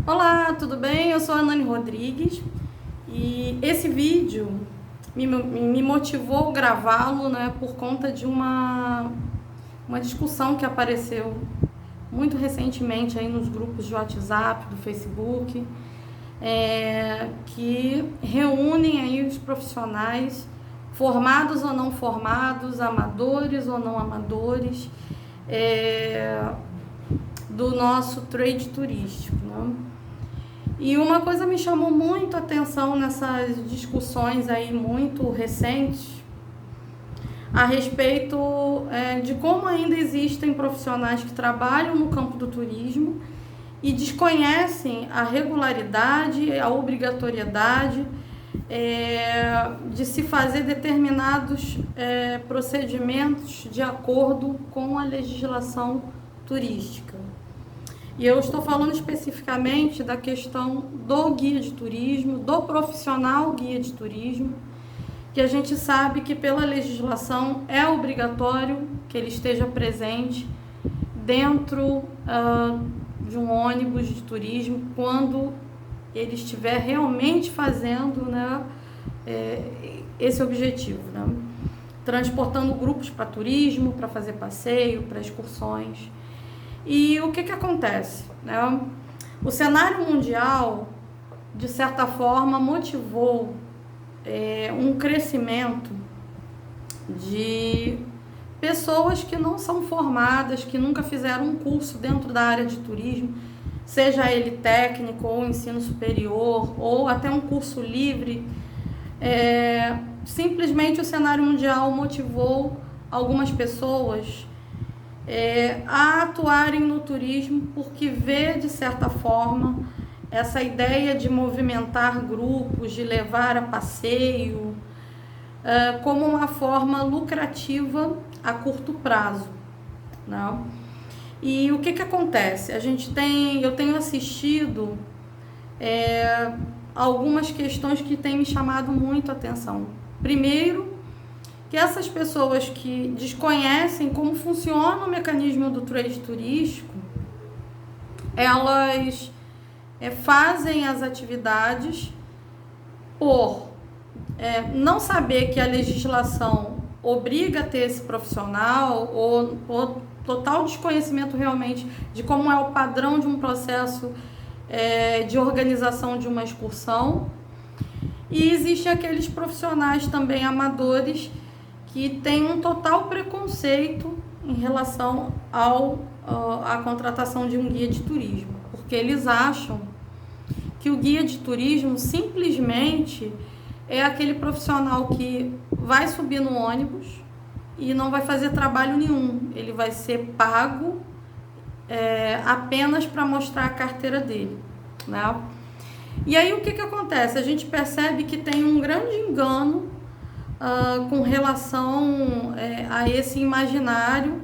Olá, tudo bem? Eu sou a Nani Rodrigues e esse vídeo me motivou a gravá-lo, né, por conta de uma discussão que apareceu muito recentemente aí nos grupos de WhatsApp, do Facebook, que reúnem aí os profissionais formados ou não formados, amadores ou não amadores, do nosso trade turístico, né? E uma coisa me chamou muito a atenção nessas discussões aí muito recentes a respeito de como ainda existem profissionais que trabalham no campo do turismo e desconhecem a regularidade, a obrigatoriedade de se fazer determinados procedimentos de acordo com a legislação turística. E eu estou falando especificamente da questão do guia de turismo, do profissional guia de turismo, que a gente sabe que pela legislação é obrigatório que ele esteja presente dentro de um ônibus de turismo quando ele estiver realmente fazendo, né, esse objetivo, né? Transportando grupos para turismo, para fazer passeio, para excursões. E o que acontece, né? O cenário mundial, de certa forma, motivou um crescimento de pessoas que não são formadas, que nunca fizeram um curso dentro da área de turismo, seja ele técnico ou ensino superior, ou até um curso livre. Simplesmente o cenário mundial motivou algumas pessoas a atuarem no turismo porque vê, de certa forma, essa ideia de movimentar grupos, de levar a passeio, como uma forma lucrativa a curto prazo, né? E o que acontece? Eu tenho assistido algumas questões que têm me chamado muito a atenção. Primeiro, que essas pessoas que desconhecem como funciona o mecanismo do trade turístico, elas fazem as atividades por não saber que a legislação obriga a ter esse profissional, ou por total desconhecimento realmente de como é o padrão de um processo de organização de uma excursão. E existem aqueles profissionais também amadores que têm um total preconceito em relação à contratação de um guia de turismo, porque eles acham que o guia de turismo simplesmente é aquele profissional que vai subir no ônibus e não vai fazer trabalho nenhum, ele vai ser pago apenas para mostrar a carteira dele, né? E aí o que acontece? A gente percebe que tem um grande engano com relação a esse imaginário.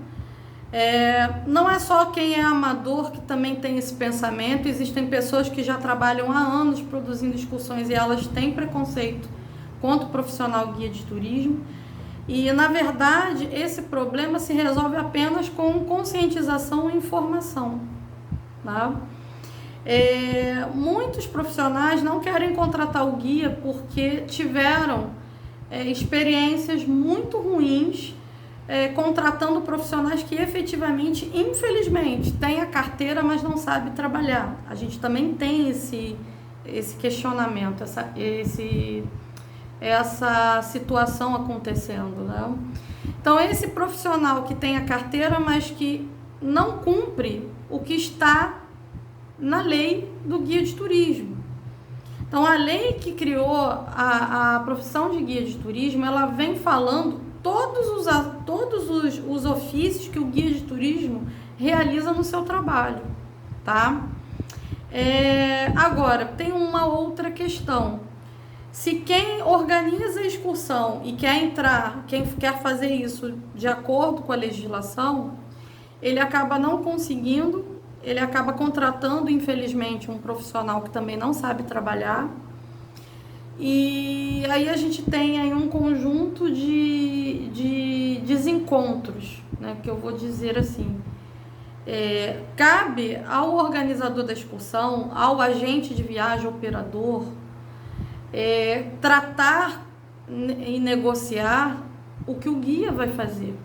Não é só quem é amador que também tem esse pensamento, existem pessoas que já trabalham há anos produzindo excursões e elas têm preconceito contra o profissional guia de turismo. E, na verdade, esse problema se resolve apenas com conscientização e informação, tá? Muitos profissionais não querem contratar o guia porque tiveram experiências muito ruins contratando profissionais que efetivamente, infelizmente, têm a carteira, mas não sabem trabalhar. A gente também tem esse questionamento, essa situação acontecendo, né? Então, esse profissional que tem a carteira, mas que não cumpre o que está na lei do guia de turismo. Então, a lei que criou a profissão de guia de turismo, ela vem falando todos os ofícios que o guia de turismo realiza no seu trabalho, tá? Agora, tem uma outra questão. Se quem organiza a excursão e quem quer fazer isso de acordo com a legislação, ele acaba não conseguindo, ele acaba contratando, infelizmente, um profissional que também não sabe trabalhar. E aí a gente tem aí um conjunto de desencontros, né, que eu vou dizer assim. Cabe ao organizador da excursão, ao agente de viagem, operador, tratar e negociar o que o guia vai fazer,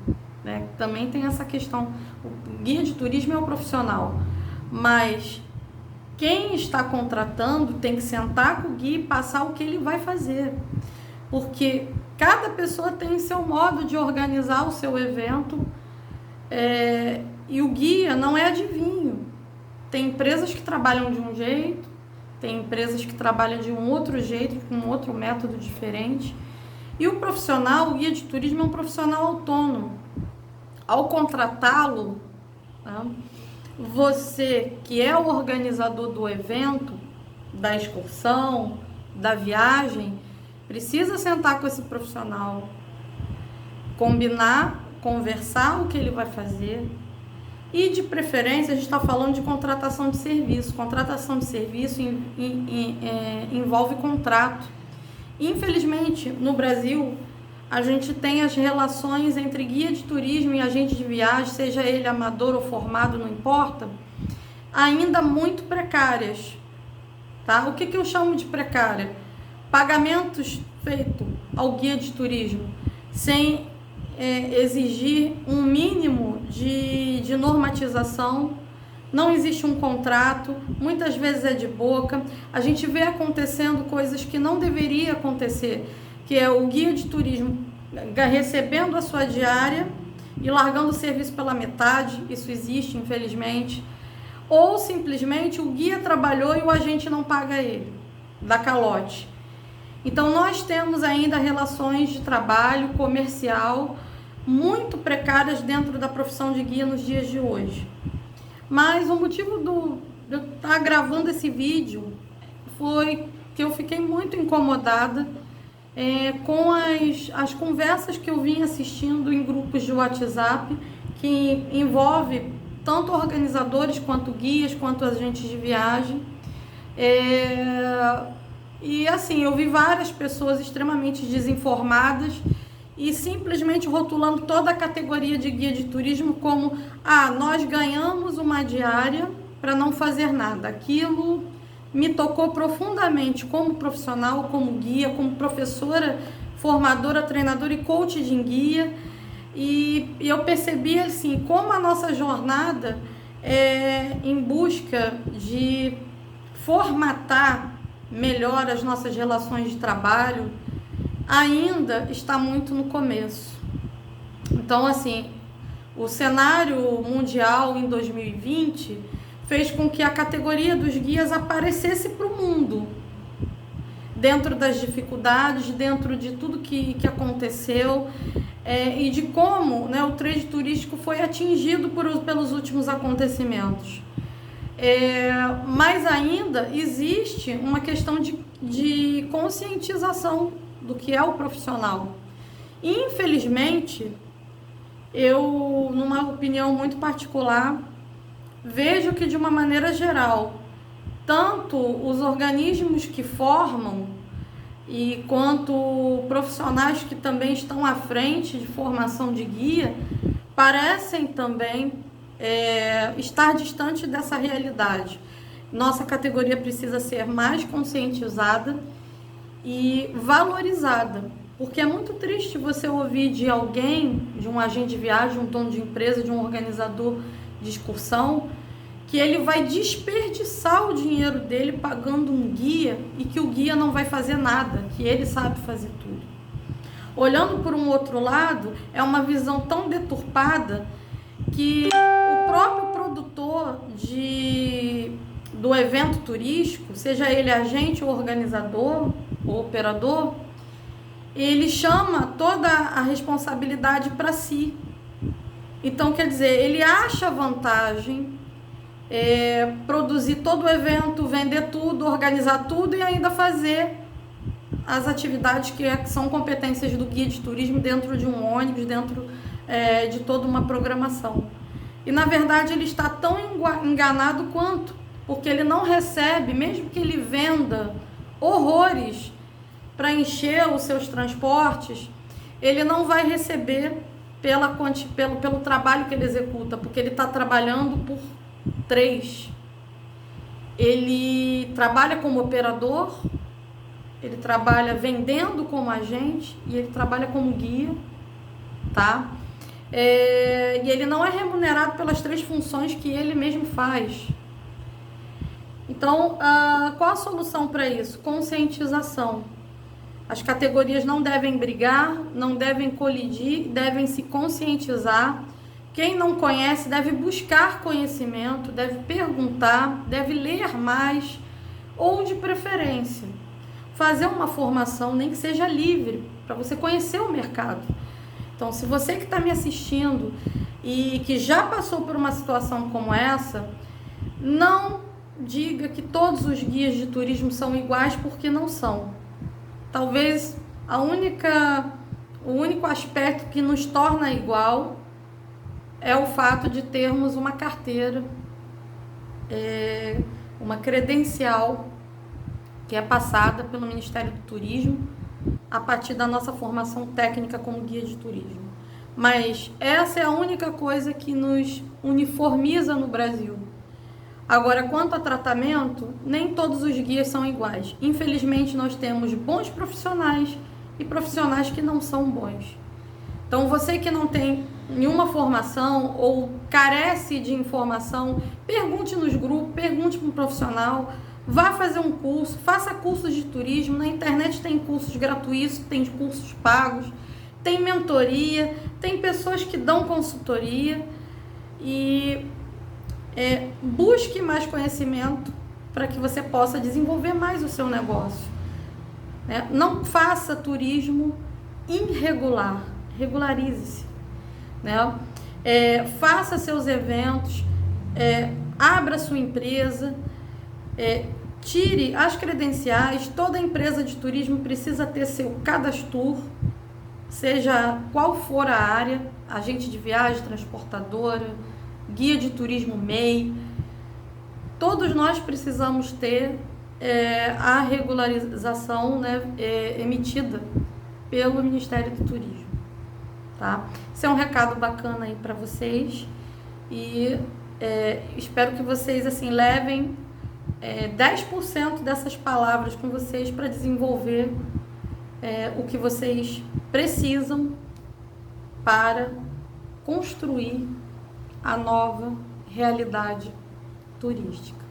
né? Também tem essa questão, o guia de turismo é o profissional, mas quem está contratando tem que sentar com o guia e passar o que ele vai fazer, porque cada pessoa tem seu modo de organizar o seu evento, e o guia não é adivinho. Tem empresas que trabalham de um jeito, tem empresas que trabalham de um outro jeito, com um outro método diferente. E o profissional, o guia de turismo, é um profissional autônomo. Ao contratá-lo, né, você que é o organizador do evento, da excursão, da viagem, precisa sentar com esse profissional, combinar, conversar o que ele vai fazer. E de preferência, a gente está falando de contratação de serviço. Contratação de serviço envolve contrato. Infelizmente, no Brasil, a gente tem as relações entre guia de turismo e agente de viagem, seja ele amador ou formado, não importa, ainda muito precárias. Tá? O que eu chamo de precária? Pagamentos feitos ao guia de turismo sem exigir um mínimo de normatização. Não existe um contrato, muitas vezes é de boca. A gente vê acontecendo coisas que não deveria acontecer, que é o guia de turismo recebendo a sua diária e largando o serviço pela metade. Isso existe, infelizmente. Ou simplesmente o guia trabalhou e o agente não paga ele, dá calote. Então nós temos ainda relações de trabalho comercial muito precárias dentro da profissão de guia nos dias de hoje. Mas o motivo de eu estar gravando esse vídeo foi que eu fiquei muito incomodada com as conversas que eu vim assistindo em grupos de WhatsApp, que envolve tanto organizadores, quanto guias, quanto agentes de viagem. E assim, eu vi várias pessoas extremamente desinformadas e simplesmente rotulando toda a categoria de guia de turismo como: nós ganhamos uma diária para não fazer nada. Aquilo me tocou profundamente como profissional, como guia, como professora, formadora, treinadora e coach de guia. E eu percebi assim, como a nossa jornada em busca de formatar melhor as nossas relações de trabalho ainda está muito no começo. Então, assim, o cenário mundial em 2020 fez com que a categoria dos guias aparecesse para o mundo, dentro das dificuldades, dentro de tudo que aconteceu, e de como, né, o trade turístico foi atingido pelos últimos acontecimentos. Mas ainda existe uma questão de conscientização do que é o profissional. Infelizmente, eu, numa opinião muito particular, vejo que, de uma maneira geral, tanto os organismos que formam e quanto profissionais que também estão à frente de formação de guia parecem também estar distante dessa realidade. Nossa categoria precisa ser mais conscientizada e valorizada, porque é muito triste você ouvir de alguém, de um agente de viagem, um dono de empresa, de um organizador de excursão, que ele vai desperdiçar o dinheiro dele pagando um guia e que o guia não vai fazer nada, que ele sabe fazer tudo. Olhando por um outro lado, é uma visão tão deturpada que o próprio produtor do evento turístico, seja ele agente ou organizador ou operador, ele chama toda a responsabilidade para si. Então, quer dizer, ele acha vantagem produzir todo o evento, vender tudo, organizar tudo e ainda fazer as atividades que são competências do guia de turismo dentro de um ônibus, dentro de toda uma programação. E, na verdade, ele está tão enganado quanto, porque ele não recebe, mesmo que ele venda horrores para encher os seus transportes, ele não vai receber pelo trabalho que ele executa, porque ele está trabalhando por 3. Ele trabalha como operador, ele trabalha vendendo como agente e ele trabalha como guia, tá? E ele não é remunerado pelas 3 funções que ele mesmo faz. Então, qual a solução para isso? Conscientização. As categorias não devem brigar, não devem colidir, devem se conscientizar. Quem não conhece deve buscar conhecimento, deve perguntar, deve ler mais, ou de preferência, fazer uma formação, nem que seja livre, para você conhecer o mercado. Então, se você que está me assistindo e que já passou por uma situação como essa, não diga que todos os guias de turismo são iguais, porque não são. Talvez o único aspecto que nos torna igual é o fato de termos uma carteira, uma credencial que é passada pelo Ministério do Turismo a partir da nossa formação técnica como guia de turismo. Mas essa é a única coisa que nos uniformiza no Brasil. Agora, quanto a tratamento, nem todos os guias são iguais. Infelizmente, nós temos bons profissionais e profissionais que não são bons. Então, você que não tem nenhuma formação ou carece de informação, pergunte nos grupos, pergunte para um profissional, vá fazer um curso, faça cursos de turismo. Na internet tem cursos gratuitos, tem cursos pagos, tem mentoria, tem pessoas que dão consultoria e busque mais conhecimento para que você possa desenvolver mais o seu negócio. Não faça turismo irregular, regularize-se, faça seus eventos, abra sua empresa, tire as credenciais. Toda empresa de turismo precisa ter seu cadastro, seja qual for a área, agente de viagem, transportadora, guia de turismo MEI. Todos nós precisamos ter a regularização, emitida pelo Ministério do Turismo, tá? Esse é um recado bacana aí para vocês e espero que vocês assim levem 10% dessas palavras com vocês para desenvolver o que vocês precisam para construir a nova realidade turística.